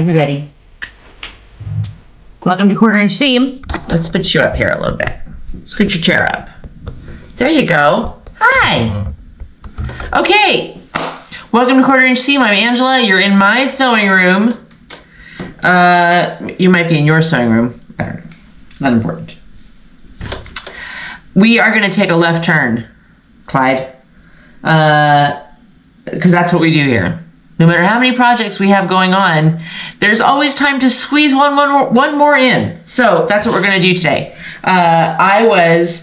everybody. Welcome to Quarter Inch Seam. Let's put you up here a little bit. Scoot your chair up. There you go. Hi. Okay. Welcome to Quarter Inch Seam. I'm Angela. You're in my sewing room. You might be in your sewing room. I don't know. Not important. We are going to take a left turn, Clyde. Because that's what we do here. No matter how many projects we have going on, there's always time to squeeze one more in. So that's what we're going to do today. I was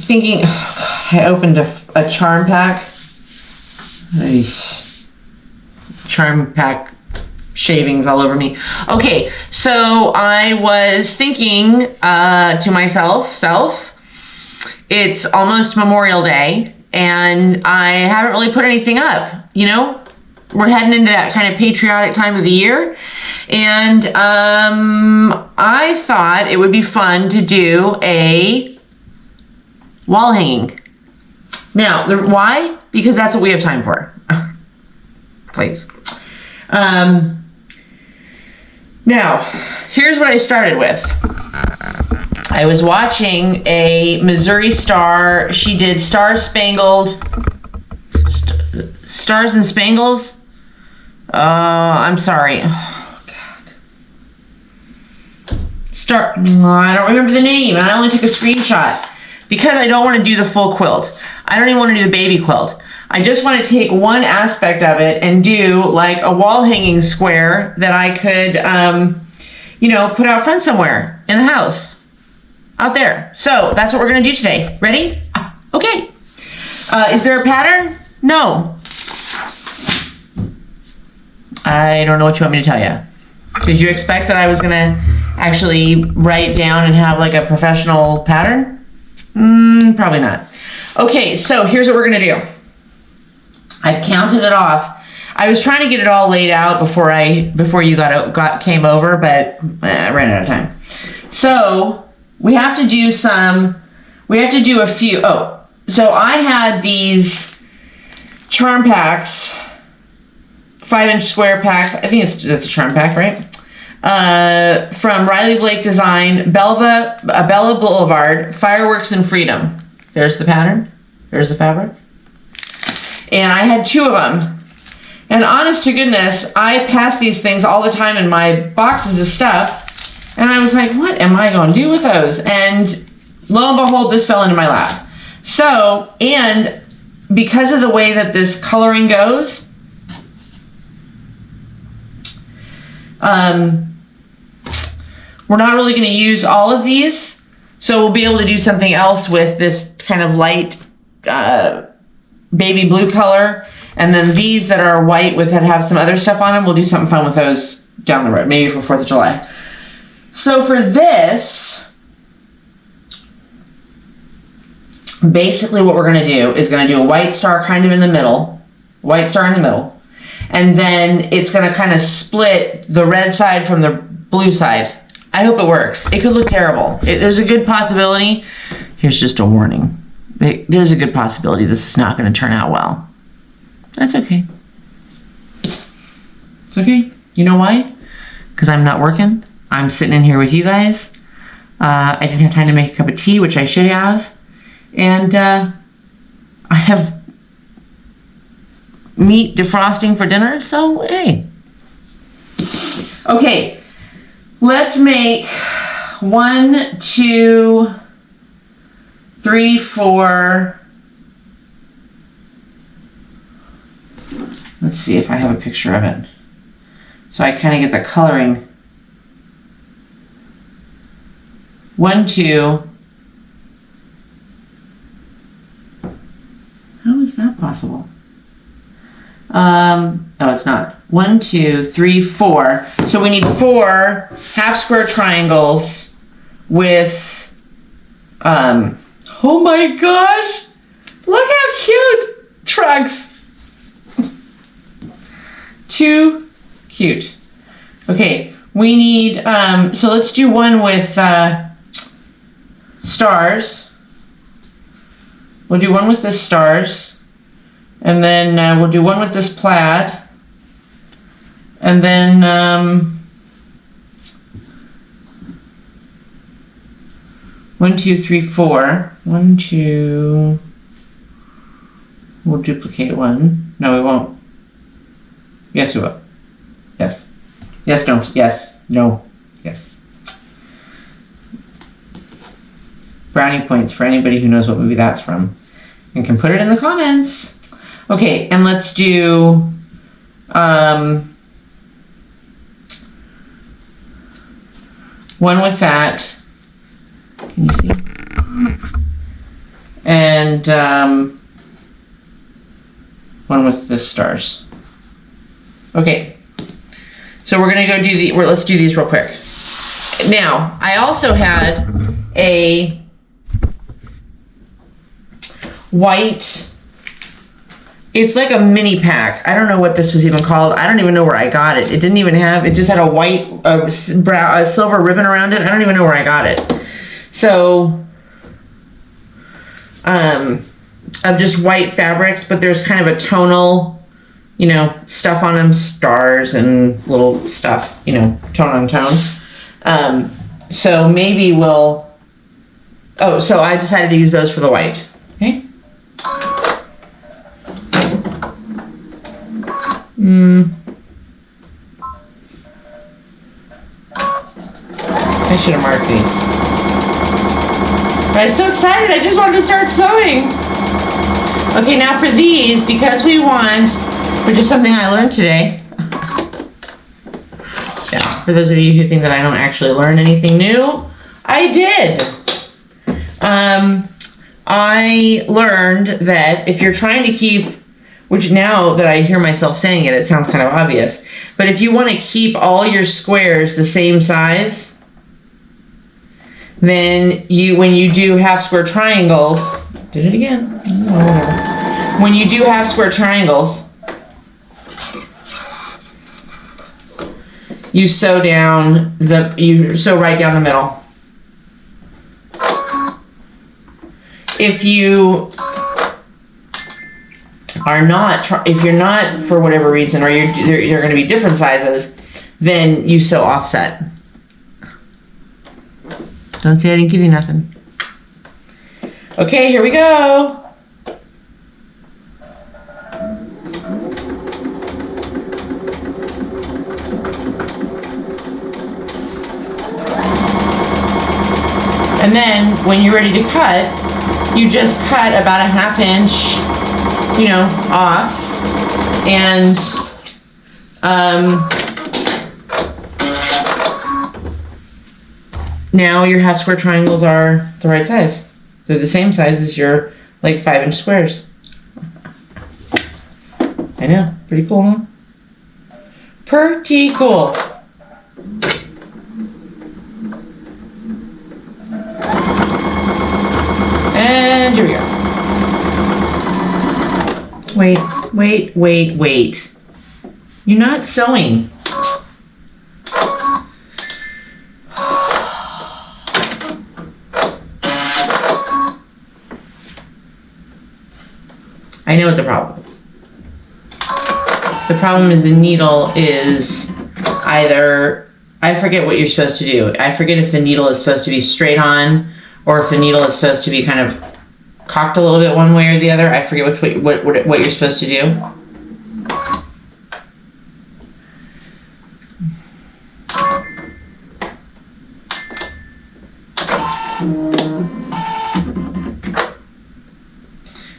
thinking, I opened a charm pack. Charm pack shavings all over me. Okay, so I was thinking to myself, it's almost Memorial Day, and I haven't really put anything up. You know, we're heading into that kind of patriotic time of the year, and I thought it would be fun to do a wall hanging. Now, why? Because that's what we have time for. Please. Now, here's what I started with. I was watching a Missouri Star. She did Stars and Spangles. I'm sorry. Oh, God. I don't remember the name. I only took a screenshot because I don't want to do the full quilt. I don't even want to do the baby quilt. I just want to take one aspect of it and do like a wall hanging square that I could, put out front somewhere in the house. Out there. So that's what we're going to do today. Ready? Okay. Is there a pattern? No. I don't know what you want me to tell you. Did you expect that I was going to actually write down and have like a professional pattern? Probably not. Okay, so here's what we're going to do. I've counted it off. I was trying to get it all laid out before you came over, but I ran out of time. So we have to do a few. Oh, so I had these charm packs, 5-inch square packs. I think it's a charm pack, right? From Riley Blake Design, Bella Boulevard, Fireworks and Freedom. There's the pattern. There's the fabric. And I had 2 of them. And honest to goodness, I pass these things all the time in my boxes of stuff. And I was like, what am I going to do with those? And lo and behold, this fell into my lap. So, and because of the way that this coloring goes, we're not really going to use all of these. So we'll be able to do something else with this kind of light baby blue color. And then these that are white that have some other stuff on them, we'll do something fun with those down the road, maybe for 4th of July. So for this, basically what we're going to do is going to do a white star kind of in the middle, and then it's going to kind of split the red side from the blue side. I hope it works. It could look terrible. There's a good possibility. Here's just a warning. There's a good possibility this is not going to turn out well. That's okay. It's okay. You know why? Because I'm not working. I'm sitting in here with you guys. I didn't have time to make a cup of tea, which I should have. And I have meat defrosting for dinner, so hey. Okay, let's make 1, 2, 3, 4. Let's see if I have a picture of it. So I kind of get the coloring. 1, 2. How is that possible? Oh, it's not. 1, 2, 3, 4. So we need 4 half square triangles with, oh my gosh, look how cute, trucks. Too cute. Okay, we need, so let's do one with stars. We'll do one with the stars. And then we'll do one with this plaid. And then, 1, 2, 3, 4. 1, 2. We'll duplicate 1. No, we won't. Yes, we will. Yes. Yes, no. Yes, no. Yes. Brownie points for anybody who knows what movie that's from and can put it in the comments. Okay, and let's do one with that. Can you see? And one with the stars. Okay, so we're gonna go do the. Let's do these real quick. Now, I also had a white. It's like a mini pack. I don't know what this was even called. I don't even know where I got it. It didn't even have. It just had a white, a silver ribbon around it. I don't even know where I got it. So, of just white fabrics, but there's kind of a tonal, you know, stuff on them, stars and little stuff, you know, tone on tone. So maybe we'll. Oh, so I decided to use those for the white. Okay. I should have marked these. But I'm so excited, I just wanted to start sewing. Okay, now for these, because we want, which is something I learned today. Yeah, for those of you who think that I don't actually learn anything new, I did. I learned that if you're trying to keep, which now that I hear myself saying it, it sounds kind of obvious, but if you want to keep all your squares the same size, then when you do half square triangles, did it again? Oh, whatever. When you do half square triangles, you sew right down the middle. If you are not, if you're not for whatever reason, or you're going to be different sizes, then you sew offset. Don't say I didn't give you nothing. Okay, here we go. And then when you're ready to cut, you just cut about a ½ inch, you know, off, and now your half square triangles are the right size. They're the same size as your like 5-inch squares. I know, pretty cool, huh? Pretty cool. And here we go. Wait. You're not sewing. I know what the problem is. The problem is the needle is either, I forget what you're supposed to do. I forget if the needle is supposed to be straight on or if the needle is supposed to be kind of cocked a little bit one way or the other. I forget what you're supposed to do.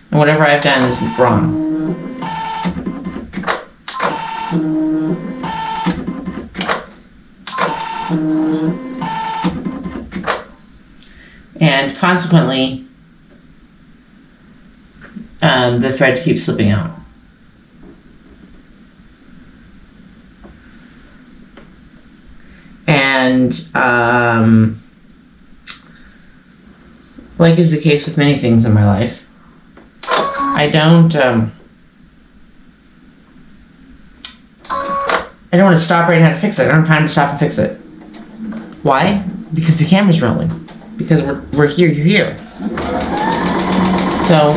And whatever I've done is wrong. And consequently, the thread keeps slipping out. And like is the case with many things in my life, I don't want to stop right now to fix it. I don't have time to stop and fix it. Why? Because the camera's rolling. Because we're here, you're here. So,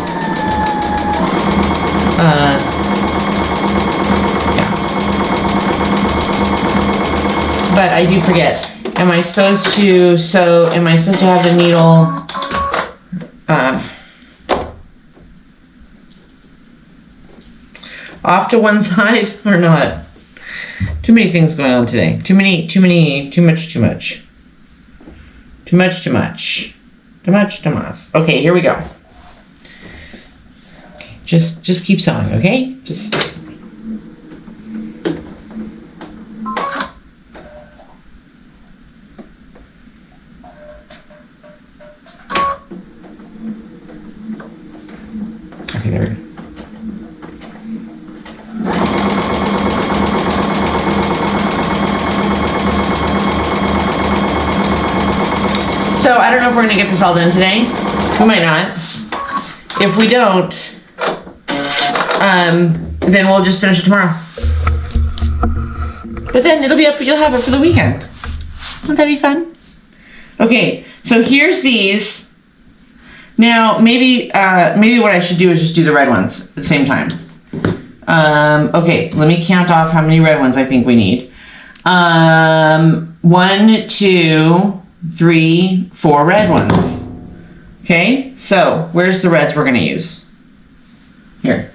yeah. but I do forget. Am I supposed to have the needle off to one side or not? Too many things going on today. Too much. Okay, here we go. Okay, just keep sewing, okay? Just. Okay, there we go. So I don't know if we're gonna get this all done today. We might not. If we don't, then we'll just finish it tomorrow. But then you'll have it for the weekend. Won't that be fun? Okay, so here's these. Now maybe what I should do is just do the red ones at the same time. Okay, let me count off how many red ones I think we need. 1, 2, 3, 4 red ones. Okay, so where's the reds we're gonna use? Here.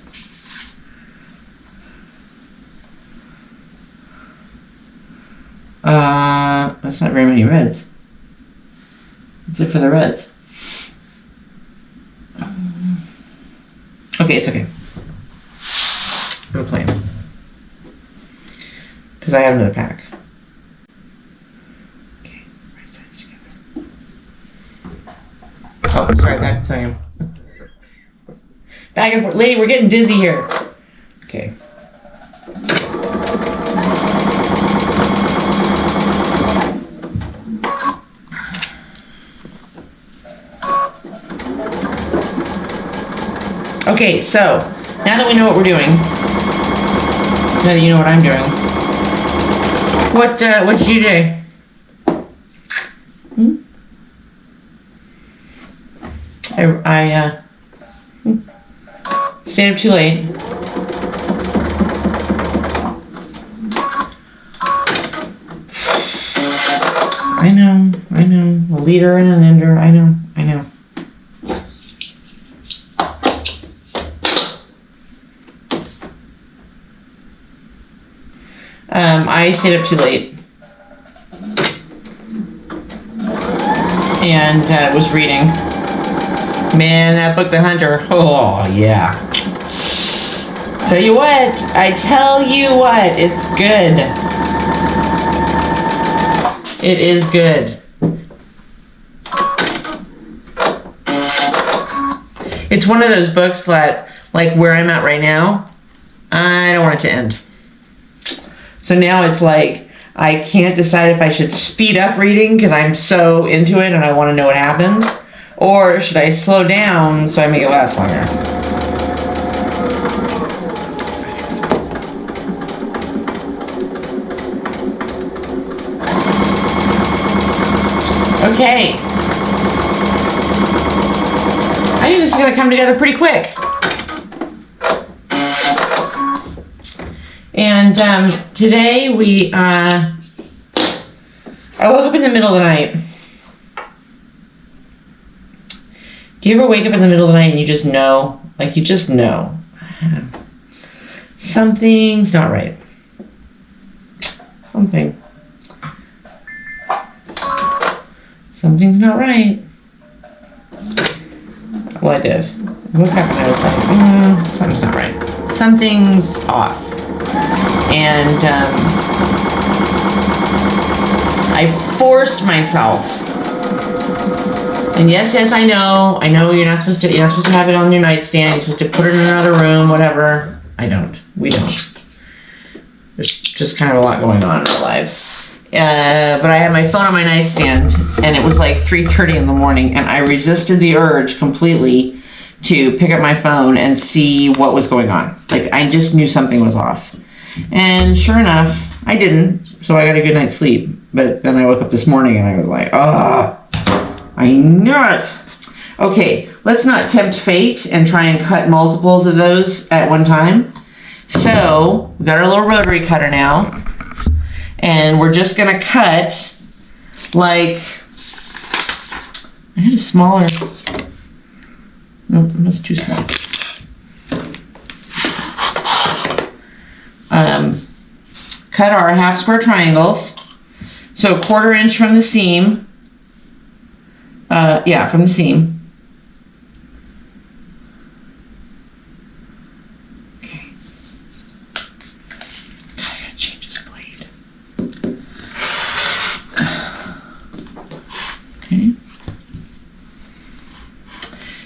That's not very many reds. That's it for the reds. Okay, it's okay. I'm playing. Because I have another pack. Okay, right sides together. Oh, sorry, back and forth. Lady, we're getting dizzy here. Okay. Okay, so now that we know what we're doing, now that you know what I'm doing, what did you do? I stayed up too late. I know, a leader and an ender, I know. I stayed up too late and was reading. Man, that book, The Hunter. Oh yeah. Tell you what, it's good. It is good. It's one of those books that, like where I'm at right now, I don't want it to end. So now it's like, I can't decide if I should speed up reading because I'm so into it and I want to know what happens, or should I slow down so I make it last longer? Okay. I think this is going to come together pretty quick. And today I woke up in the middle of the night. Do you ever wake up in the middle of the night and you just know? Like you just know. Something's not right. Something's not right. Well, I did. I woke up and I was like, something's not right. Something's off. And I forced myself. And yes, I know you're not supposed to have it on your nightstand. You're supposed to put it in another room, whatever. We don't. There's just kind of a lot going on in our lives. But I had my phone on my nightstand, and it was like 3:30 in the morning, and I resisted the urge completely to pick up my phone and see what was going on. Like, I just knew something was off. And sure enough, I didn't, so I got a good night's sleep. But then I woke up this morning, and I was like, I knew it. Okay, let's not tempt fate and try and cut multiples of those at one time. So, we've got our little rotary cutter now. And we're just gonna cut like, I had a smaller, no, that's too small. Cut our half square triangles. So 1/4 inch from the seam. Yeah, from the seam. Okay. God, I gotta change this blade. Okay.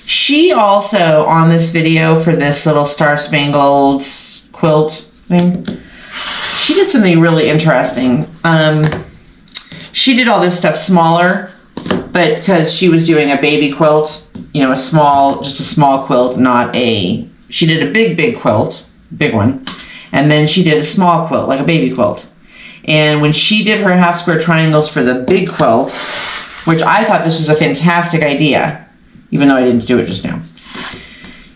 She also, on this video for this little Star Spangled quilt thing, she did something really interesting. She did all this stuff smaller, but because she was doing a baby quilt, you know, just a small quilt, not a, she did a big quilt, big one, and then she did a small quilt, like a baby quilt. And when she did her half square triangles for the big quilt, which I thought this was a fantastic idea, even though I didn't do it just now,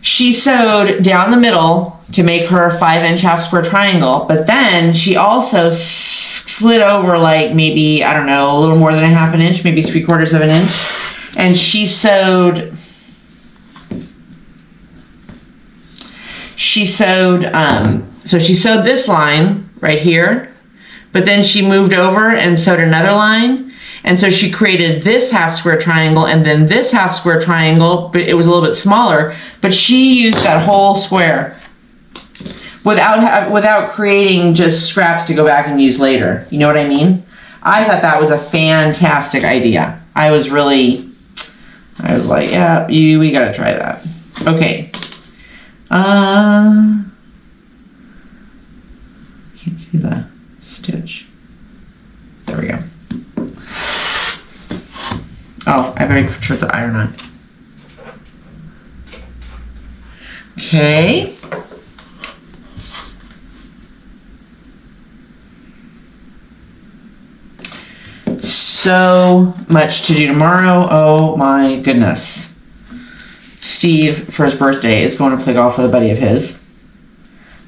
she sewed down the middle to make her a 5-inch half square triangle, but then she also slid over like maybe, I don't know, a little more than a 1/2 inch, maybe 3/4 of an inch. And she sewed, so she sewed this line right here, but then she moved over and sewed another line. And so she created this half square triangle and then this half square triangle, but it was a little bit smaller, but she used that whole square without creating just scraps to go back and use later. You know what I mean? I thought that was a fantastic idea. I was like, yeah, we gotta try that. Okay. Can't see the stitch. There we go. Oh, I better put the iron on. Okay. So much to do tomorrow. Oh my goodness. Steve, for his birthday, is going to play golf with a buddy of his.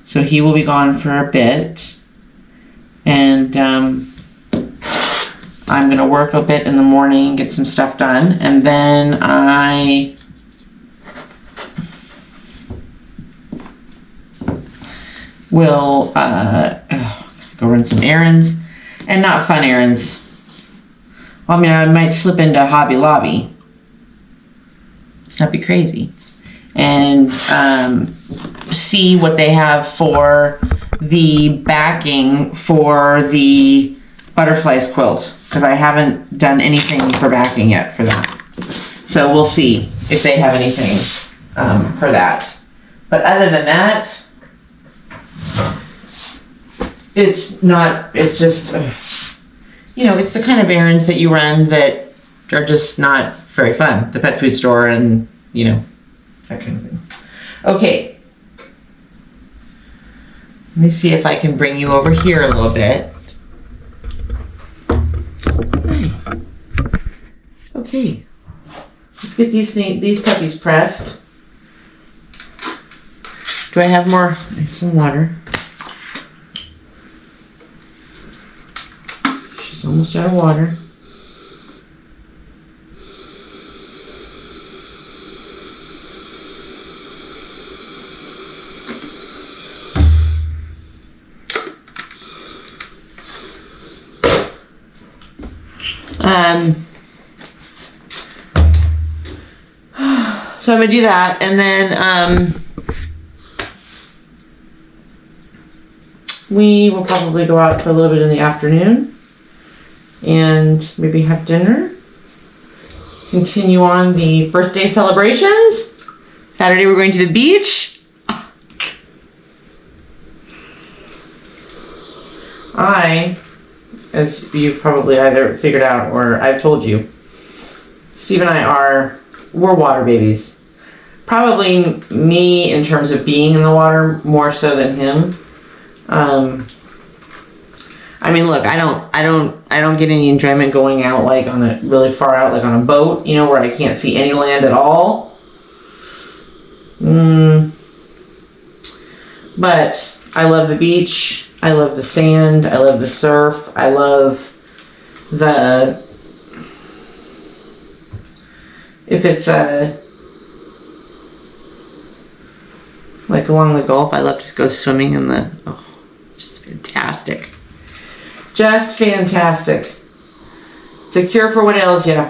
So he will be gone for a bit. And I'm going to work a bit in the morning, get some stuff done. And then I will go run some errands. And not fun errands. Well, I mean, I might slip into Hobby Lobby. Let's not be crazy. And see what they have for the backing for the butterflies quilt. Because I haven't done anything for backing yet for that. So we'll see if they have anything for that. But other than that, it's just, you know, it's the kind of errands that you run that are just not very fun. The pet food store and, you know, that kind of thing. Okay. Let me see if I can bring you over here a little bit. Okay. Let's get these puppies pressed. Do I have more? I have some water. She's almost out of water. So I'm gonna do that, and then we will probably go out for a little bit in the afternoon and maybe have dinner. Continue on the birthday celebrations. Saturday we're going to the beach. As you've probably either figured out or I've told you, Steve and we're water babies. Probably me in terms of being in the water more so than him. I mean, look, I don't get any enjoyment going out like on a really far out, like on a boat, you know, where I can't see any land at all. But I love the beach. I love the sand. I love the surf. I love the, if it's like along the Gulf, I love to go swimming in the, oh, it's just fantastic. Just fantastic. It's a cure for what ails you.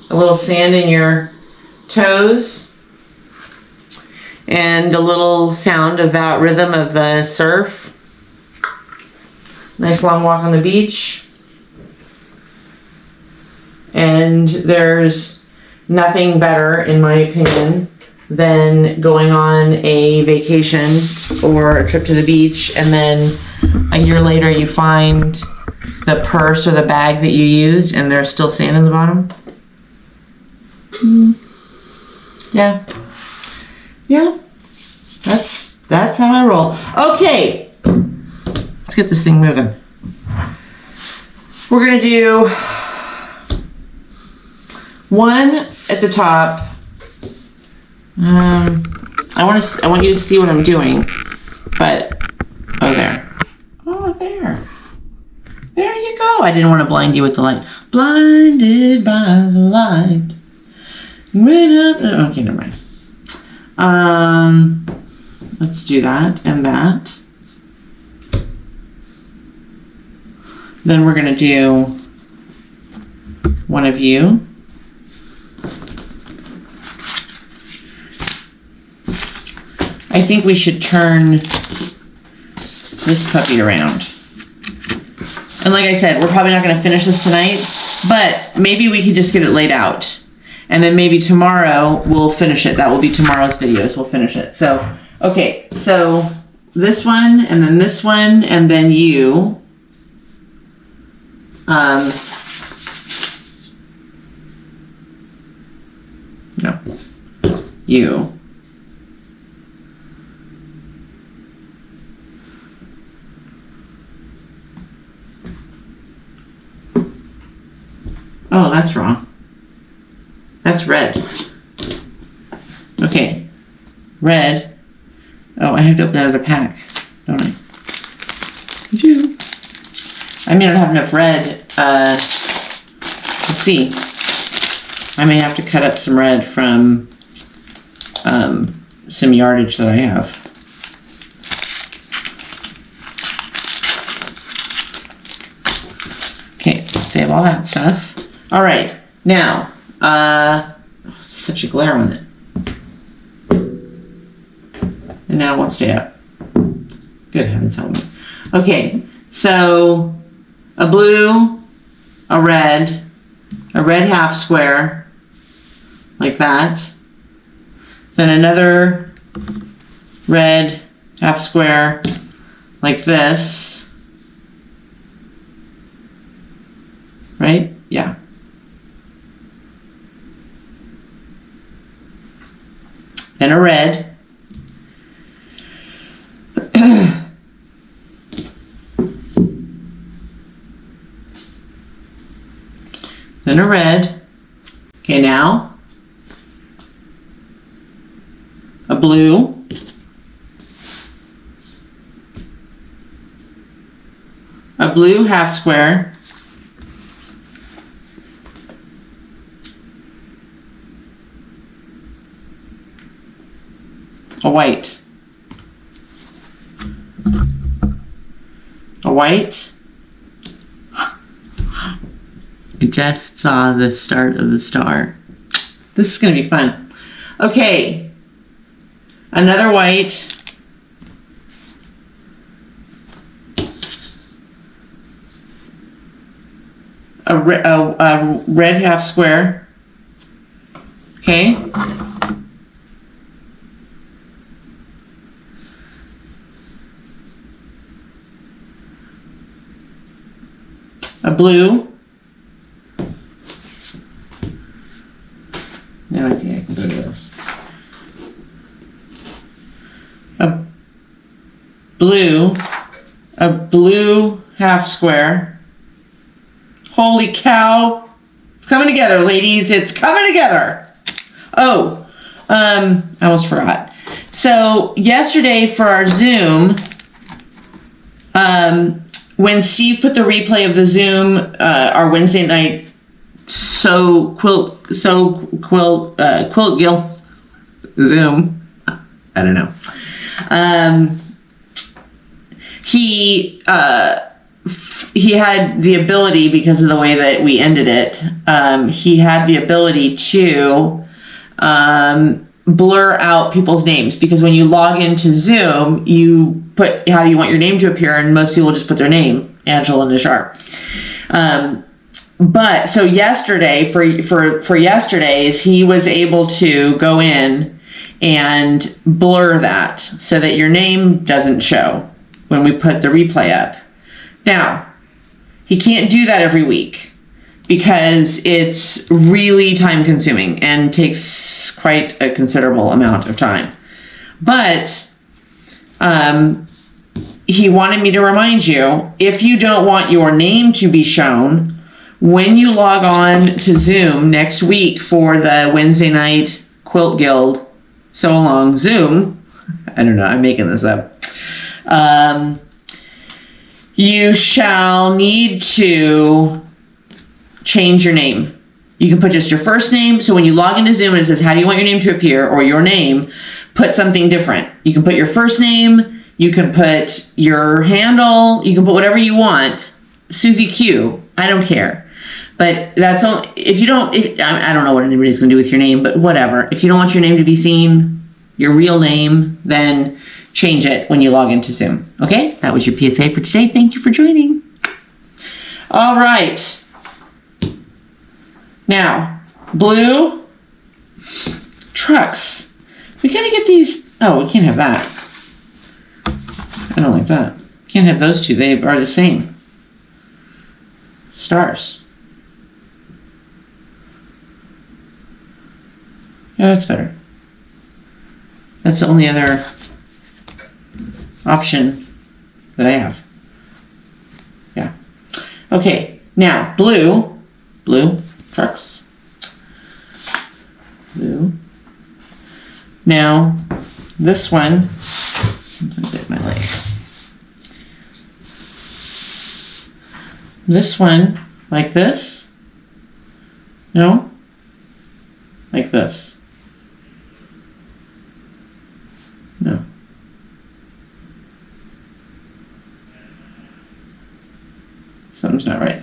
A little sand in your toes and a little sound of that rhythm of the surf. Nice long walk on the beach. And there's nothing better, in my opinion, than going on a vacation or a trip to the beach and then a year later you find the purse or the bag that you used and there's still sand in the bottom. Yeah. Yeah. That's how I roll. Okay. Let's get this thing moving. We're gonna do one at the top. I want you to see what I'm doing, but oh there. Oh there. There you go. I didn't want to blind you with the light. Blinded by the light. Okay, never mind. Let's do that and that. Then we're gonna do one of you. I think we should turn this puppy around. And like I said, we're probably not gonna finish this tonight, but maybe we could just get it laid out. And then maybe tomorrow we'll finish it. That will be tomorrow's videos, we'll finish it. So, okay, so this one, and then this one, and then you. No, you. Oh, that's wrong. That's red. Okay, red. Oh, I have to open that other pack, don't I? I do. I may not have enough red to see. I may have to cut up some red from some yardage that I have. Okay, save all that stuff. All right, now, such a glare on it. And now it won't stay up. Good heavens, help me. Okay, so a blue, a red half square, like that. Then another red half square, like this. Right? Yeah. Then a red. Then a red. Okay, now a blue. A blue half square. A white. A white. I just saw the start of the star. This is going to be fun. Okay. Another white. A red half square. Okay. A blue. Now I think I can go to this. A blue half square. Holy cow. It's coming together, ladies. It's coming together. Oh, I almost forgot. So yesterday for our Zoom, When Steve put the replay of the Zoom, our Wednesday night quilt Gil Zoom, I don't know. He had the ability, because of the way that we ended it, he had the ability to blur out people's names, because when you log into Zoom, you put how do you want your name to appear, and most people just put their name, Angela Nishar. But so yesterday, for yesterday's, he was able to go in and blur that so that your name doesn't show when we put the replay up. Now, he can't do that every week because it's really time consuming and takes quite a considerable amount of time. But he wanted me to remind you, if you don't want your name to be shown, when you log on to Zoom next week for the Wednesday night Quilt Guild So Long Zoom, I don't know, I'm making this up, you shall need to change your name. You can put just your first name. So when you log into Zoom and it says, how do you want your name to appear, or your name, put something different. You can put your first name, you can put your handle, you can put whatever you want. Susie Q, I don't care. But that's only, if you don't, I don't know what anybody's going to do with your name, but whatever. If you don't want your name to be seen, your real name, then change it when you log into Zoom. Okay? That was your PSA for today. Thank you for joining. All right. Now, blue trucks. We got to get these. Oh, we can't have that. I don't like that. Can't have those two. They are the same. Stars. Yeah, that's better. That's the only other option that I have. Yeah. Okay, now blue trucks. Blue. Now this one, I bit my leg. This one, like this. No? Like this. No. Something's not right.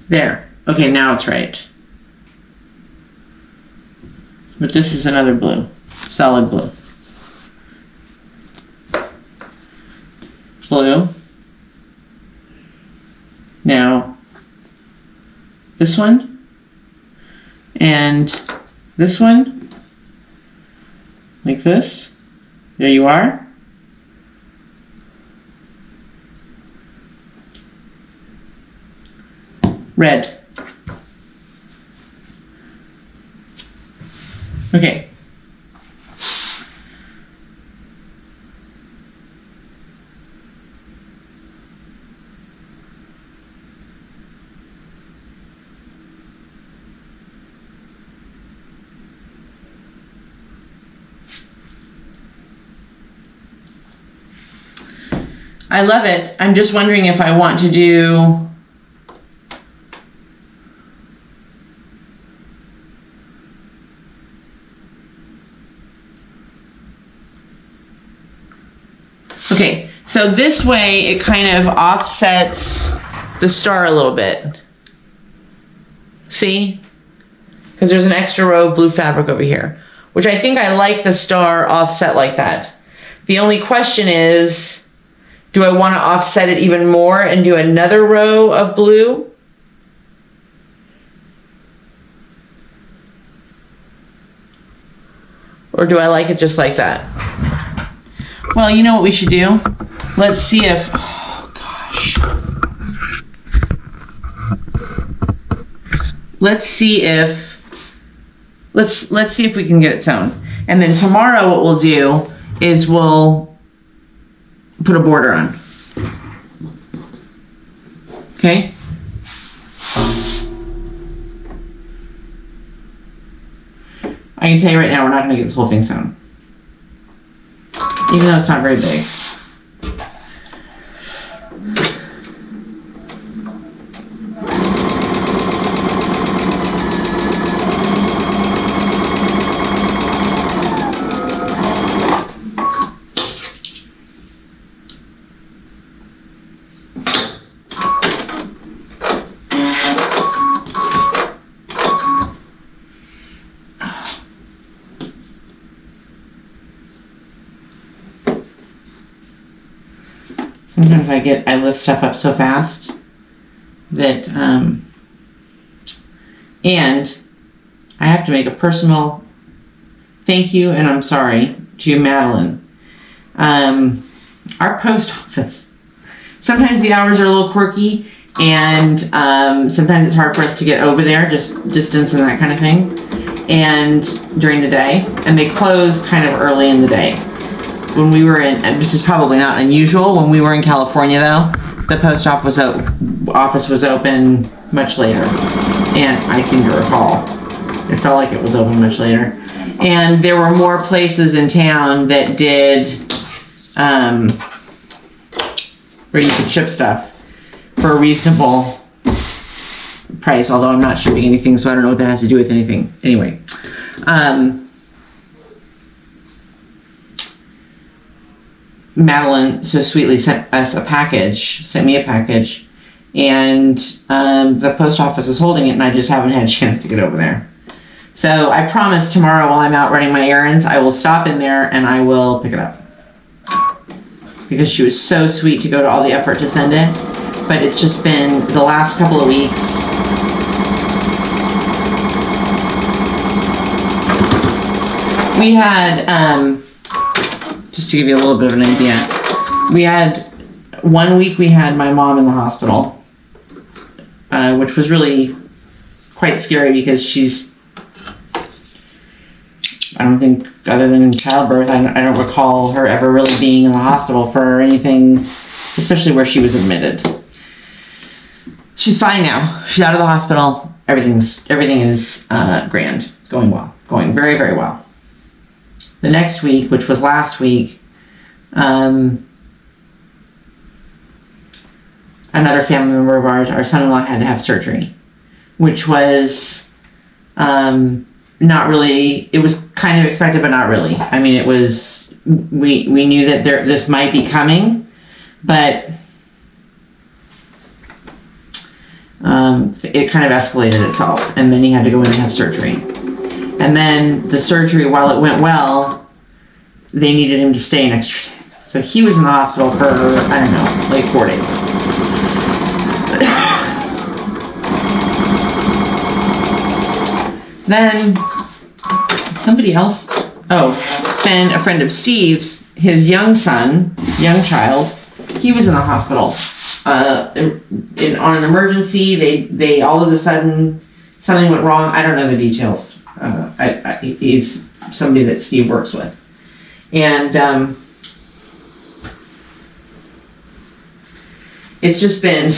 There. Okay, now it's right. But this is another blue. Solid blue. Blue. Now, this one and this one, like this. There you are. Red. Okay. I love it. I'm just wondering if I want to do okay, so this way it kind of offsets the star a little bit. See? Because there's an extra row of blue fabric over here, which I think I like the star offset like that. The only question is, do I want to offset it even more and do another row of blue? Or do I like it just like that? Well, you know what we should do? Let's see if, oh gosh. Let's see if we can get it sewn. And then tomorrow what we'll do is we'll put a border on. Okay? I can tell you right now, we're not going to get this whole thing sewn. Even though it's not very big. Sometimes I lift stuff up so fast that, and I have to make a personal thank you and I'm sorry to Madeline. Our post office, sometimes the hours are a little quirky and sometimes it's hard for us to get over there, just distance and that kind of thing, and during the day, and they close kind of early in the day. When we were in, this is probably not unusual, when we were in California though, the post office was open much later. And I seem to recall, it felt like it was open much later. And there were more places in town that did, where you could ship stuff for a reasonable price, although I'm not shipping anything, so I don't know what that has to do with anything. Anyway, Madeline so sweetly sent me a package, and the post office is holding it, and I just haven't had a chance to get over there. So I promise tomorrow while I'm out running my errands, I will stop in there and I will pick it up. Because she was so sweet to go to all the effort to send it, but it's just been the last couple of weeks. We had, just to give you a little bit of an idea, we had 1 week we had my mom in the hospital, which was really quite scary because she's, I don't think, other than childbirth, I don't recall her ever really being in the hospital for anything, especially where she was admitted. She's fine now. She's out of the hospital. Everything is grand. It's going well. Going very, very well. The next week, which was last week, another family member of ours, our son-in-law, had to have surgery, which was not really, it was kind of expected, but not really. I mean, it was, we knew that this might be coming, but it kind of escalated itself, and then he had to go in and have surgery. And then the surgery, while it went well, they needed him to stay an extra day. So he was in the hospital for, I don't know, like 4 days. Then somebody else, then a friend of Steve's, his young child, he was in the hospital on an emergency. They all of a sudden, something went wrong. I don't know the details. He's somebody that Steve works with. And it's just been,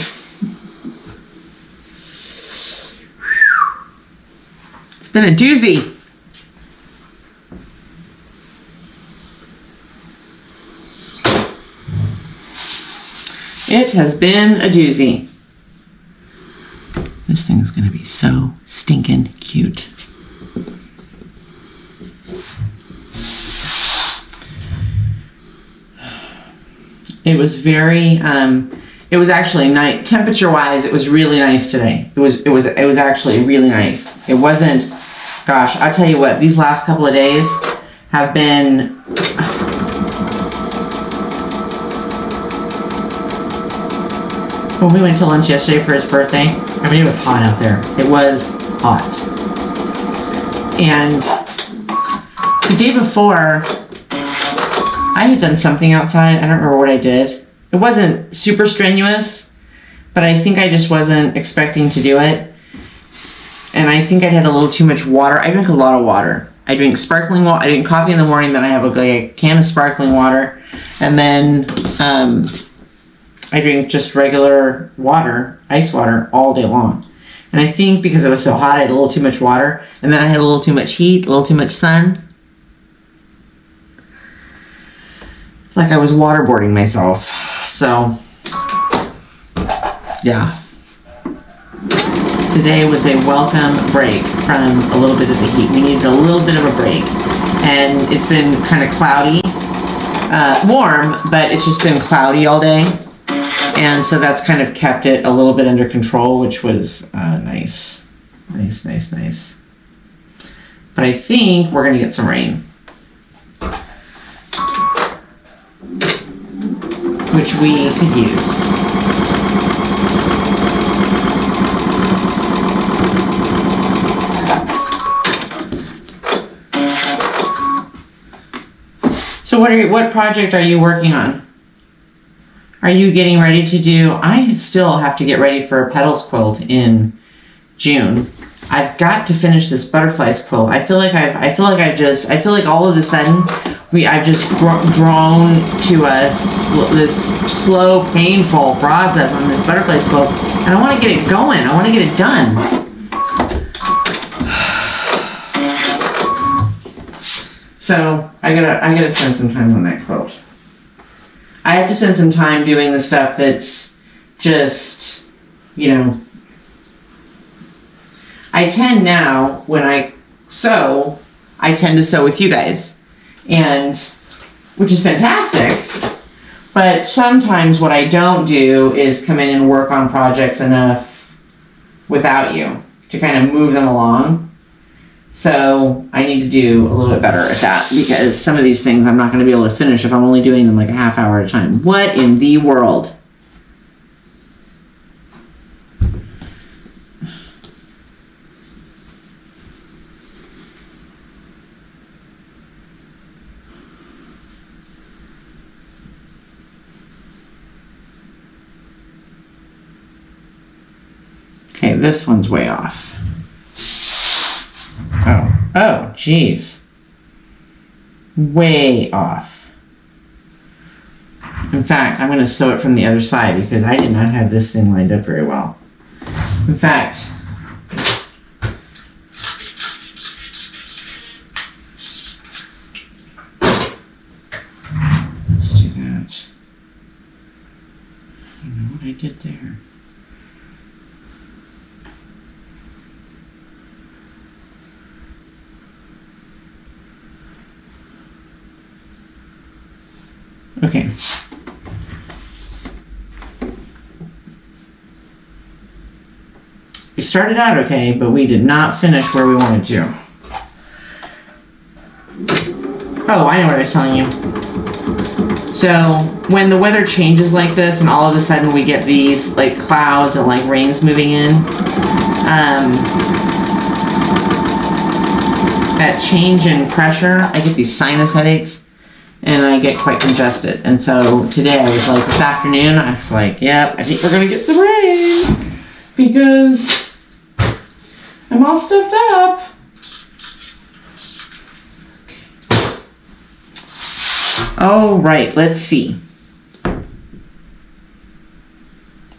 it's been a doozy. It has been a doozy. This thing's gonna be so stinking cute. It was very, it was actually nice. Temperature-wise, it was really nice today. It was actually really nice. It wasn't, gosh, I'll tell you what, these last couple of days have been, when we went to lunch yesterday for his birthday, I mean, it was hot out there. It was hot. And the day before, I had done something outside. I don't remember what I did. It wasn't super strenuous, but I think I just wasn't expecting to do it. And I think I had a little too much water. I drink a lot of water. I drink sparkling water. I drink coffee in the morning, then I have a can of sparkling water. And then I drink just regular water, ice water, all day long. And I think because it was so hot, I had a little too much water. And then I had a little too much heat, a little too much sun. It's like I was waterboarding myself. So, yeah. Today was a welcome break from a little bit of the heat. We needed a little bit of a break. And it's been kind of cloudy. Warm, but it's just been cloudy all day. And so that's kind of kept it a little bit under control, which was nice. Nice. But I think we're going to get some rain. Which we could use. So what project are you working on? Are you getting ready to do? I still have to get ready for a petals quilt in June. I've got to finish this butterflies quilt. I feel like all of a sudden I've just drawn to this slow, painful process on this butterflies quilt, and I want to get it going. I want to get it done. So I gotta spend some time on that quilt. I have to spend some time doing the stuff that's just, I tend now, when I sew, I tend to sew with you guys, and which is fantastic. But sometimes what I don't do is come in and work on projects enough without you to kind of move them along. So I need to do a little bit better at that, because some of these things I'm not going to be able to finish if I'm only doing them like a half hour at a time. What in the world? Okay, this one's way off. Oh, geez. Way off. In fact, I'm going to sew it from the other side because I did not have this thing lined up very well. In fact, let's do that. I don't know what I did there. Okay. We started out okay, but we did not finish where we wanted to. Oh, I know what I was telling you. So, when the weather changes like this and all of a sudden we get these like clouds and like rains moving in, that change in pressure, I get these sinus headaches. And I get quite congested. And so today I was like, this afternoon, I was like, yep, I think we're going to get some rain. Because I'm all stuffed up. Oh, right, let's see.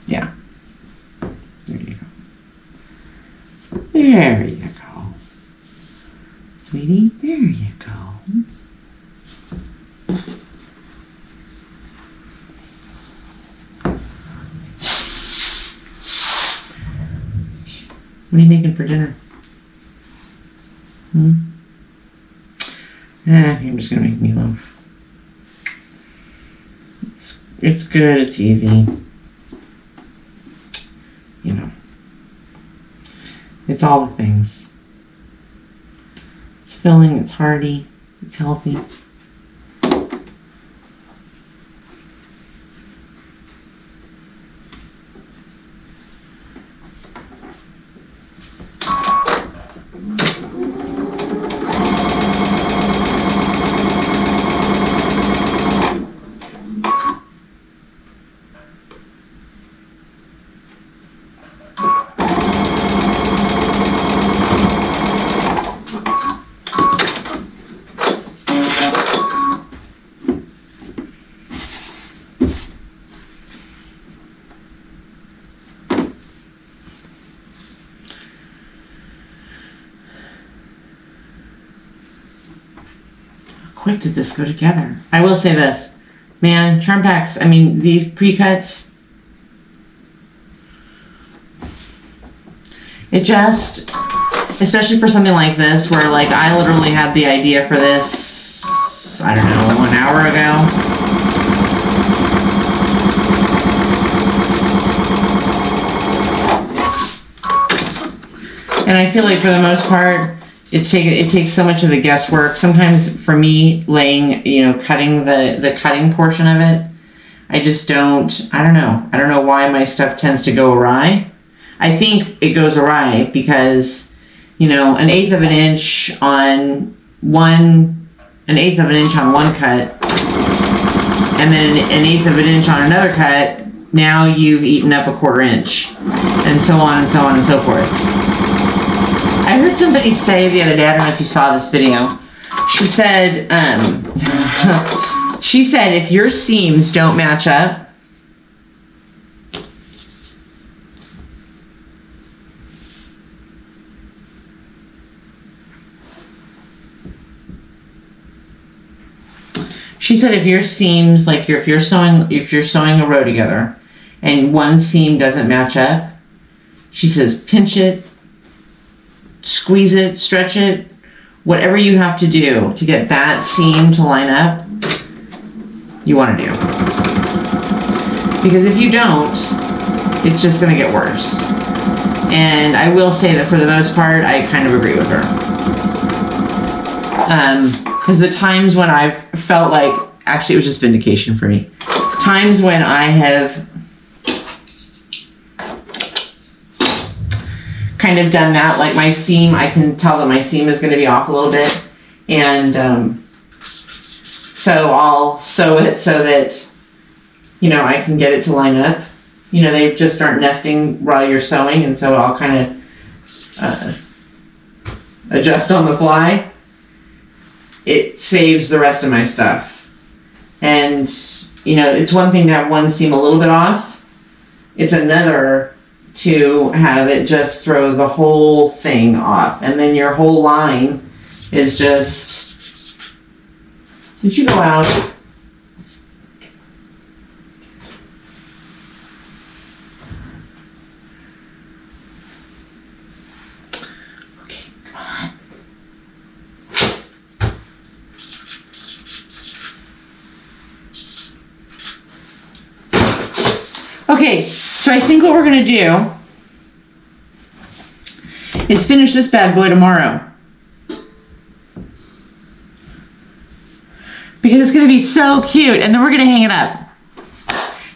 Yeah. There you go. There you go. Sweetie, there you go. What are you making for dinner? I think I'm just going to make meatloaf. It's good, it's easy. It's all the things. It's filling, it's hearty, it's healthy. quick did this go together? I will say this. Man, charm packs, I mean, these pre-cuts, it just, especially for something like this, where like I literally had the idea for this, I don't know, an hour ago. And I feel like for the most part, it takes so much of the guesswork. Sometimes for me, laying, cutting the cutting portion of it, I just don't, I don't know why my stuff tends to go awry. I think it goes awry because, an 1/8 of an inch on one cut, and then an 1/8 of an inch on another cut, now you've eaten up a 1/4 inch, and so on and so on and so forth. I heard somebody say the other day, I don't know if you saw this video, she said if your seams don't match up, she said if your seams, like if you're sewing a row together and one seam doesn't match up, she says pinch it, squeeze it, stretch it, whatever you have to do to get that seam to line up, you want to do. Because if you don't, it's just going to get worse. And I will say that for the most part, I kind of agree with her. Because the times when I've felt like, actually it was just vindication for me, times when I have kind of done that, like my seam, I can tell that my seam is going to be off a little bit, and so I'll sew it so that I can get it to line up. They just aren't nesting while you're sewing, and so I'll kind of adjust on the fly. It saves the rest of my stuff. And it's one thing to have one seam a little bit off, it's another to have it just throw the whole thing off, and then your whole line is just, did you go out? Okay, come on. Okay, so I think what we're going to do is finish this bad boy tomorrow. Because it's going to be so cute, and then we're going to hang it up.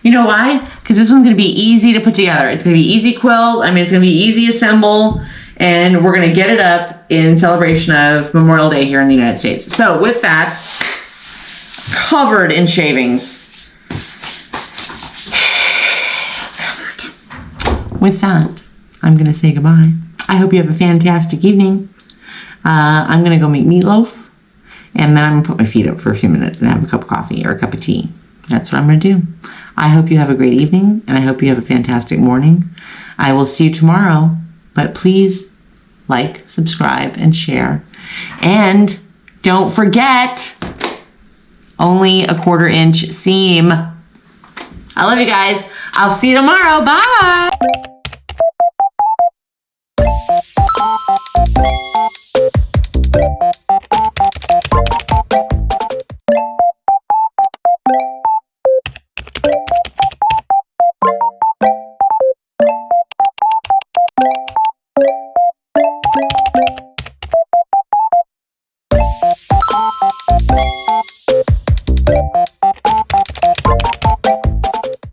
You know why? Because this one's going to be easy to put together. It's going to be easy quilt. I mean, it's going to be easy assemble, and we're going to get it up in celebration of Memorial Day here in the United States. So with that, covered in shavings. With that, I'm going to say goodbye. I hope you have a fantastic evening. I'm going to go make meatloaf, and then I'm going to put my feet up for a few minutes and have a cup of coffee or a cup of tea. That's what I'm going to do. I hope you have a great evening, and I hope you have a fantastic morning. I will see you tomorrow, but please like, subscribe, and share. And don't forget, only a 1/4 inch seam. I love you guys. I'll see you tomorrow. Bye.